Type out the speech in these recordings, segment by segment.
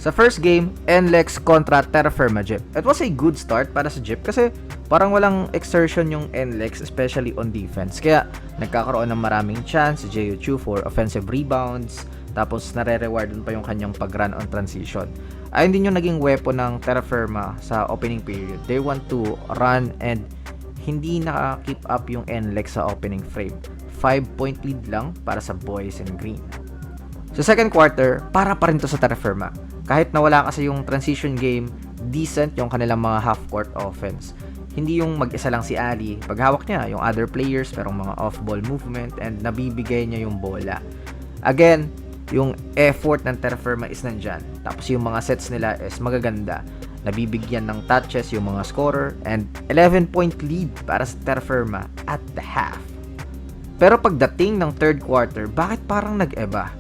Sa first game, NLEX kontra Terra Firma Jeep. It was a good start para sa Jeep kasi parang walang exertion yung NLEX, especially on defense. Kaya nagkakaroon ng maraming chance si Jeyu Chu for offensive rebounds, tapos nare-rewardan pa yung kanyang pag-run on transition. Ayun din yung naging weapon ng Terra Firma sa opening period. They want to run and hindi naka-keep up yung NLEX sa opening frame. 5-point lead lang para sa boys in green. Sa second quarter, para pa rin to sa Terra Firma. Kahit nawala kasi yung transition game, decent yung kanilang mga half-court offense. Hindi yung mag-isa lang si Ali. Paghawak niya, yung other players, merong mga off-ball movement and nabibigay niya yung bola. Again, yung effort ng Terra Firma is nandyan. Tapos yung mga sets nila is magaganda. Nabibigyan ng touches yung mga scorer and 11-point lead para sa Terra Firma at the half. Pero pagdating ng third quarter, bakit parang nag-eba?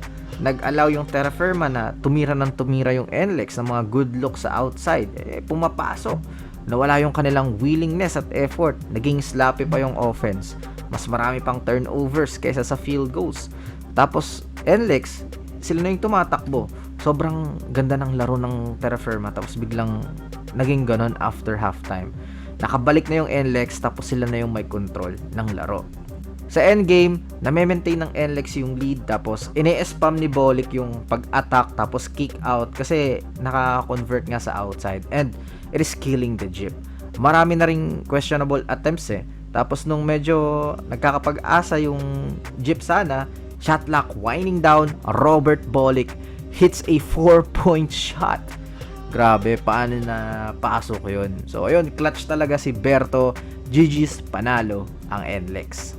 Nag-allow yung Terra Firma na tumira yung NLEX ng mga good look sa outside. Pumapasok. Nawala yung kanilang willingness at effort. Naging sloppy pa yung offense. Mas marami pang turnovers kaysa sa field goals. Tapos, NLEX, sila na yung tumatakbo. Sobrang ganda ng laro ng Terra Firma. Tapos biglang naging ganon after halftime. Nakabalik na yung NLEX tapos sila na yung may control ng laro. Sa endgame, na-maintain ng NLEX yung lead tapos ine-spam ni Bolik yung pag-attack tapos kick out kasi naka-convert nga sa outside and it is killing the Jeep. Marami na ring questionable attempts Tapos nung medyo nagkakapag-asa yung Jeep sana, shot clock winding down, Robert Bolik hits a 4-point shot. Grabe, paano na pasok yun? So ayun, clutch talaga si Berto. GG's, panalo ang NLEX.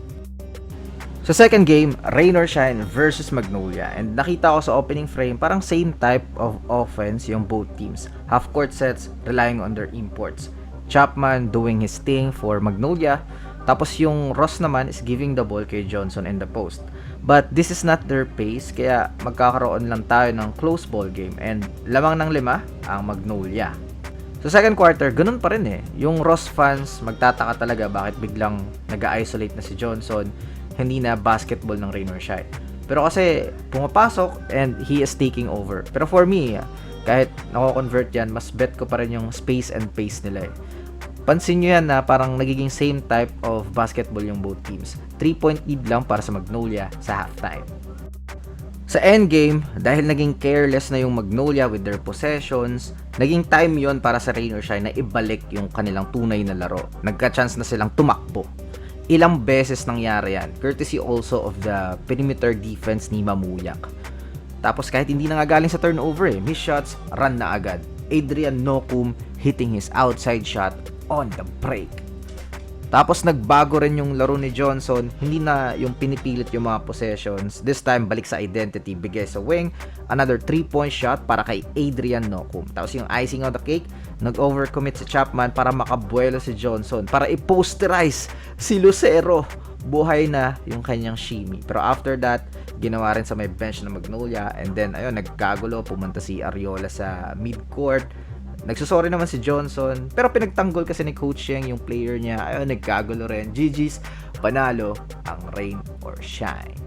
Sa second game, Rain or Shine versus Magnolia. And nakita ko sa opening frame, parang same type of offense yung both teams. Half-court sets, relying on their imports. Chapman doing his thing for Magnolia. Tapos yung Ross naman is giving the ball kay Johnson in the post. But this is not their pace, kaya magkakaroon lang tayo ng close ball game. And lamang ng 5 ang Magnolia. Sa second quarter, ganun pa rin Yung Ross fans, magtataka talaga bakit biglang nag-isolate na si Johnson. Hindi na basketball ng Rain or Shine. Pero kasi pumapasok and he is taking over. Pero for me, kahit nako-convert yan, mas bet ko pa rin yung space and pace nila Pansin nyo yan na parang nagiging same type of basketball yung both teams. 3-point lead lang para sa Magnolia sa halftime. Sa endgame, dahil naging careless na yung Magnolia with their possessions, naging time yon para sa Rain or Shine na ibalik yung kanilang tunay na laro. Nagka-chance na silang tumakbo. Ilang beses nangyari yan, courtesy also of the perimeter defense ni Mamuyak. Tapos kahit hindi na nga galing sa turnover missed shots, run na agad. Adrian Nocum hitting his outside shot on the break. Tapos nagbago rin yung laro ni Johnson, hindi na yung pinipilit yung mga possessions. This time balik sa identity, bigay sa wing, another 3-point shot para kay Adrian Nocum. Tapos yung icing on the cake, nag-overcommit si Chapman para makabuelo si Johnson, para i-posterize si Lucero. Buhay na yung kanyang shimmy. Pero after that, ginawa rin sa may bench ng Magnolia, and then ayun, nagkagulo, pumunta si Ariola sa midcourt. Nagsusorry naman si Johnson, pero pinagtanggol kasi ni Coach Yeng yung player niya. Ayun, nagkagulo rin. GG's, panalo ang Rain or Shine.